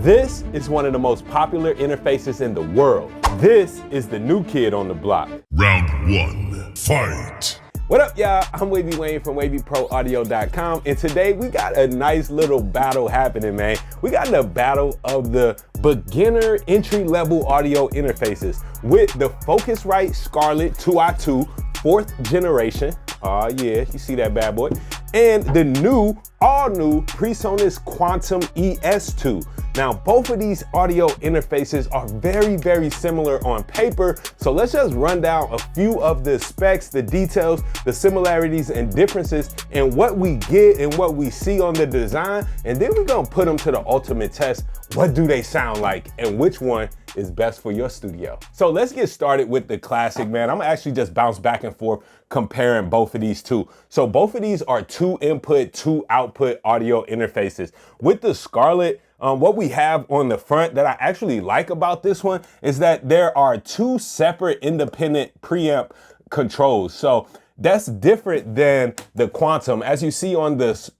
This is one of the most popular interfaces in the world. This is the new kid on the block. Round one, fight. What up, y'all? I'm Wavy Wayne from WavyProAudio.com, and today we got a nice little battle happening, man. We got the battle of the beginner entry-level audio interfaces with the Focusrite Scarlett 2i2 4th generation. Oh yeah, you see that bad boy. And the all-new PreSonus Quantum ES2. Now, both of these audio interfaces are very, very similar on paper. So let's just run down a few of the specs, the details, the similarities and differences, and what we get and what we see on the design. And then we're gonna put them to the ultimate test. What do they sound like and which one is best for your studio? So let's get started with the classic, man. I'm actually just bounce back and forth comparing both of these two. So both of these are 2 input, 2 output audio interfaces. With the Scarlett, what we have on the front that I actually like about this one is that there are 2 separate independent preamp controls. So that's different than the Quantum. As you see on this,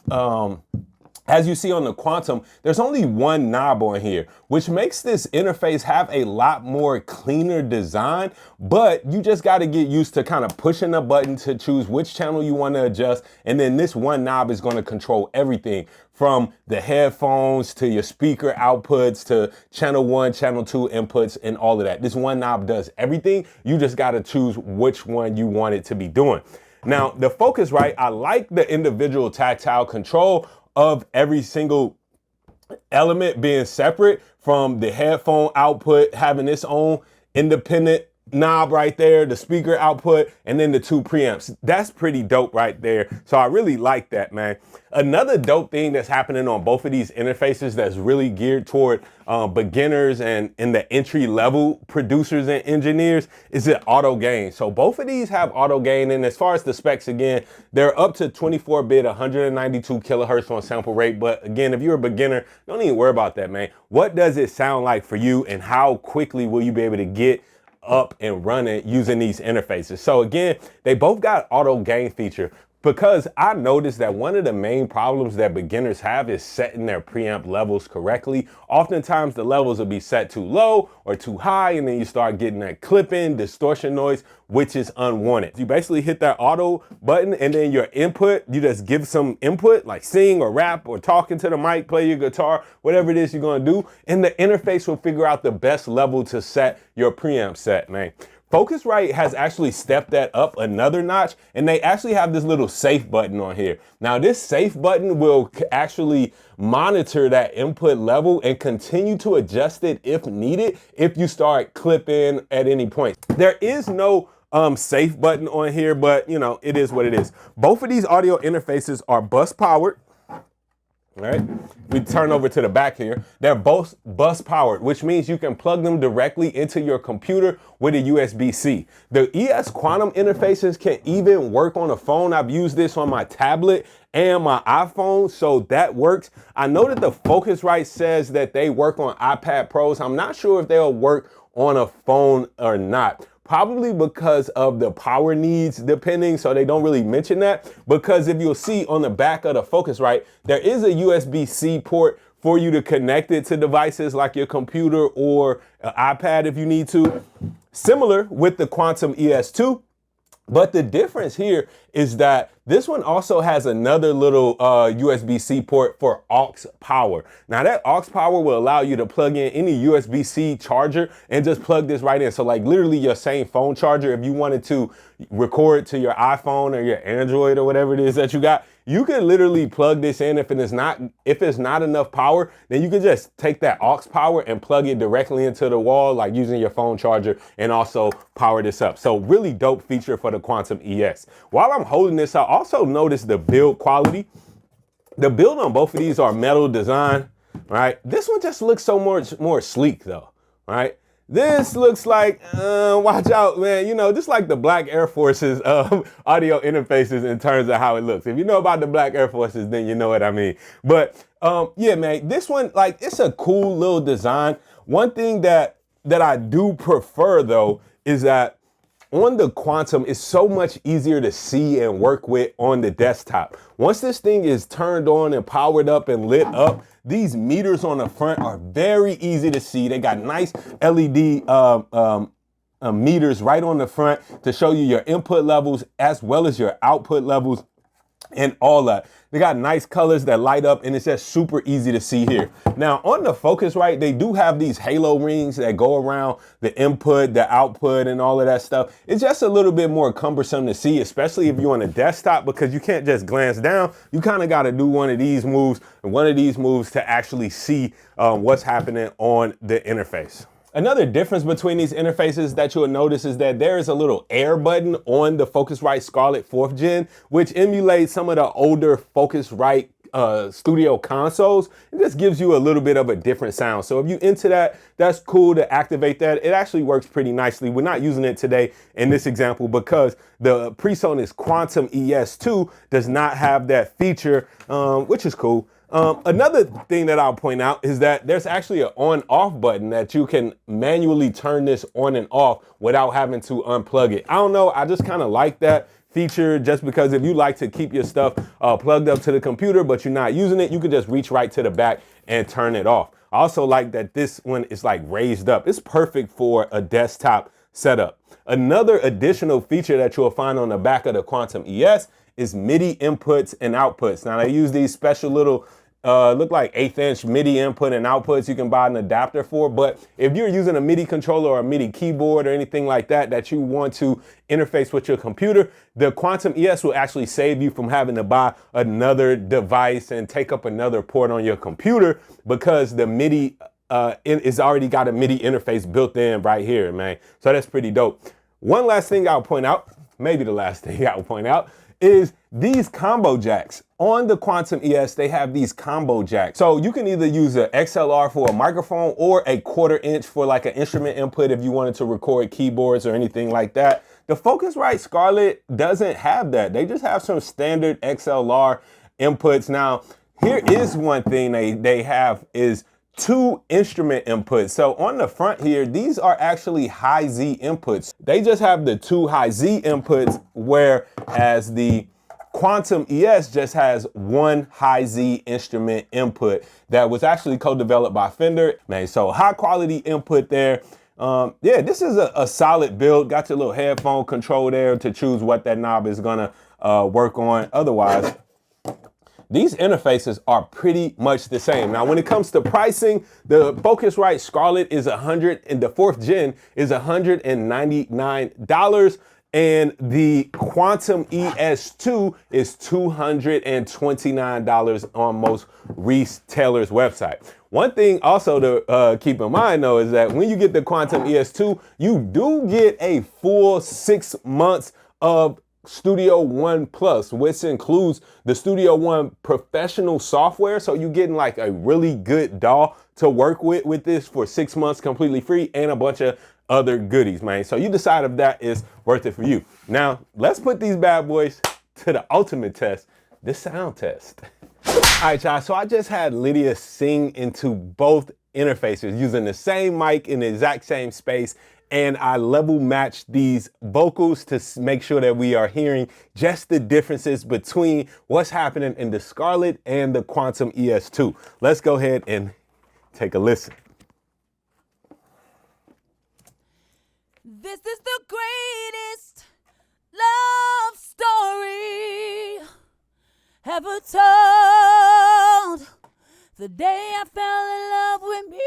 the Quantum, there's only 1 knob on here, which makes this interface have a lot more cleaner design, but you just got to get used to kind of pushing a button to choose which channel you want to adjust. And then this 1 knob is going to control everything from the headphones to your speaker outputs to channel 1, channel 2 inputs and all of that. This 1 knob does everything. You just got to choose which one you want it to be doing. Now, the Focusrite, I like the individual tactile control of every single element being separate, from the headphone output having its own independent knob right there, the speaker output, and then the 2 preamps. That's pretty dope right there. So I really like that, man. Another dope thing that's happening on both of these interfaces that's really geared toward beginners and in the entry level producers and engineers is the auto gain. So both of these have auto gain, and as far as the specs, again, they're up to 24-bit, 192 kilohertz on sample rate. But again, if you're a beginner, don't even worry about that, man. What does it sound like for you, and how quickly will you be able to get up and running using these interfaces? So again, they both got auto gain feature, because I noticed that one of the main problems that beginners have is setting their preamp levels correctly. Oftentimes the levels will be set too low or too high, and then you start getting that clipping, distortion noise, which is unwanted. You basically hit that auto button, and then your input, you just give some input like sing or rap or talking to the mic, play your guitar, whatever it is you're gonna do, and the interface will figure out the best level to set your preamp set, man. Focusrite has actually stepped that up another notch, and they actually have this little safe button on here. Now, this safe button will actually monitor that input level and continue to adjust it if needed, if you start clipping at any point. There is no safe button on here, but you know, it is what it is. Both of these audio interfaces are bus powered. All right, we turn over to the back here. They're both bus powered, which means you can plug them directly into your computer with a USB-C. The ES Quantum interfaces can even work on a phone. I've used this on my tablet and my iPhone, so that works. I know that the Focusrite says that they work on iPad Pros. I'm not sure if they'll work on a phone or not. Probably because of the power needs depending, so they don't really mention that. Because if you'll see on the back of the Focusrite, there is a USB-C port for you to connect it to devices like your computer or an iPad if you need to. Similar with the Quantum ES2. But the difference here is that this one also has another little USB-C port for aux power. Now that aux power will allow you to plug in any USB-C charger and just plug this right in. So like literally your same phone charger, if you wanted to record to your iPhone or your Android or whatever it is that you got, you can literally plug this in. If it's not enough power, then you can just take that aux power and plug it directly into the wall, like using your phone charger, and also power this up. So really dope feature for the Quantum ES. While I'm holding this, I also noticed the build quality. The build on both of these are metal design, right? This one just looks so much more sleek though, right? This looks like, watch out, man, you know, just like the Black Air Forces audio interfaces in terms of how it looks. If you know about the Black Air Forces, then you know what I mean. But yeah, man, this one, like, it's a cool little design. One thing that I do prefer though is that on the Quantum is so much easier to see and work with on the desktop. Once this thing is turned on and powered up and lit up, these meters on the front are very easy to see. They got nice LED meters right on the front to show you your input levels as well as your output levels and all that. They got nice colors that light up, and it's just super easy to see here. Now on the Focusrite, they do have these halo rings that go around the input, the output, and all of that stuff. It's just a little bit more cumbersome to see, especially if you're on a desktop, because you can't just glance down. You kind of got to do one of these moves and one of these moves to actually see what's happening on the interface. Another difference between these interfaces that you'll notice is that there is a little air button on the Focusrite Scarlett 4th Gen, which emulates some of the older Focusrite studio consoles. It just gives you a little bit of a different sound. So if you're into that, that's cool to activate that. It actually works pretty nicely. We're not using it today in this example because the PreSonus Quantum ES2 does not have that feature, which is cool. Another thing that I'll point out is that there's actually an on-off button that you can manually turn this on and off without having to unplug it. I don't know, I just kind of like that feature just because if you like to keep your stuff plugged up to the computer but you're not using it, you can just reach right to the back and turn it off. I also like that this one is like raised up. It's perfect for a desktop setup. Another additional feature that you'll find on the back of the Quantum ES is MIDI inputs and outputs. Now they use these special little look like 1/8 inch MIDI input and outputs you can buy an adapter for, but if you're using a MIDI controller or a MIDI keyboard or anything like that that you want to interface with your computer, the Quantum ES will actually save you from having to buy another device and take up another port on your computer because the MIDI it's already got a MIDI interface built in right here, man. So that's pretty dope. One last thing I'll point out, maybe the last thing I'll point out, is these combo jacks. On the Quantum ES, they have these combo jacks. So you can either use an XLR for a microphone or a 1/4 inch for like an instrument input if you wanted to record keyboards or anything like that. The Focusrite Scarlett doesn't have that. They just have some standard XLR inputs. Now, here is one thing they have is 2 instrument inputs. So on the front here, these are actually high Z inputs. They just have the 2 high Z inputs, whereas the Quantum ES just has 1 high Z instrument input that was actually co-developed by Fender. Man, so high quality input there. Yeah, this is a solid build. Got your little headphone control there to choose what that knob is gonna work on. Otherwise, these interfaces are pretty much the same. Now, when it comes to pricing, the Focusrite Scarlett is and the 4th Gen is $199, and the Quantum ES2 is $229 on most retailers' website. One thing also to keep in mind though is that when you get the Quantum ES2, you do get a full 6 months of Studio One Plus, which includes the Studio One professional software. So you're getting like a really good DAW to work with this for 6 months completely free and a bunch of other goodies, man. So you decide if that is worth it for you. Now, let's put these bad boys to the ultimate test, the sound test. All right, y'all, so I just had Lydia sing into both interfaces using the same mic in the exact same space, and I level matched these vocals to make sure that we are hearing just the differences between what's happening in the Scarlett and the Quantum ES2. Let's go ahead and take a listen. This is the greatest love story ever told. The day I fell in love with me.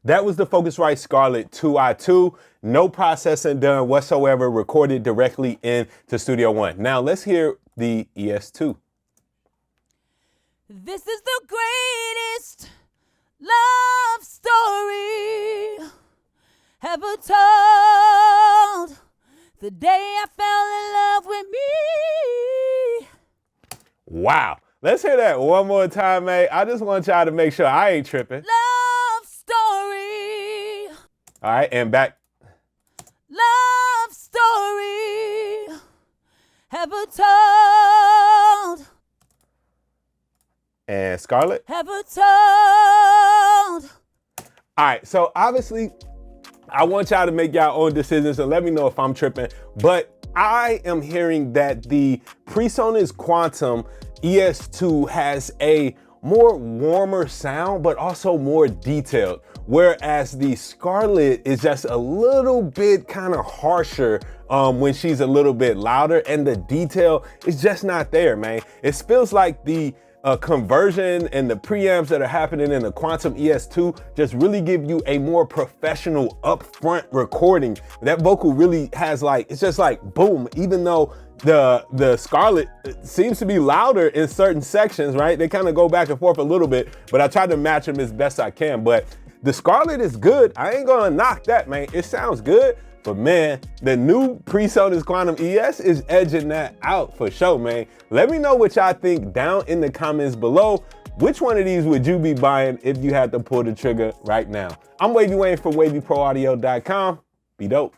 That was the Focusrite Scarlett 2i2. No processing done whatsoever, recorded directly into Studio One. Now let's hear the ES2. This is the greatest love story ever told. The day I fell in love with me. Wow. Let's hear that one more time, man. I just want y'all to make sure I ain't tripping. Love story. All right, and back. Love story ever told. And Scarlett. Ever told. All right, so obviously I want y'all to make y'all own decisions and let me know if I'm tripping, but I am hearing that the PreSonus Quantum ES2 has a more warmer sound, but also more detailed. Whereas the Scarlett is just a little bit kind of harsher when she's a little bit louder, and the detail is just not there, man. It feels like the conversion and the preamps that are happening in the Quantum ES2 just really give you a more professional upfront recording. That vocal really has like, it's just like boom, even though the Scarlett seems to be louder in certain sections, right? They kind of go back and forth a little bit, but I try to match them as best I can. But the Scarlett is good. I ain't gonna knock that, man. It sounds good. But man, the new PreSonus Quantum ES is edging that out for sure, man. Let me know what y'all think down in the comments below. Which one of these would you be buying if you had to pull the trigger right now? I'm Wavy Wayne from WavyProAudio.com. Be dope.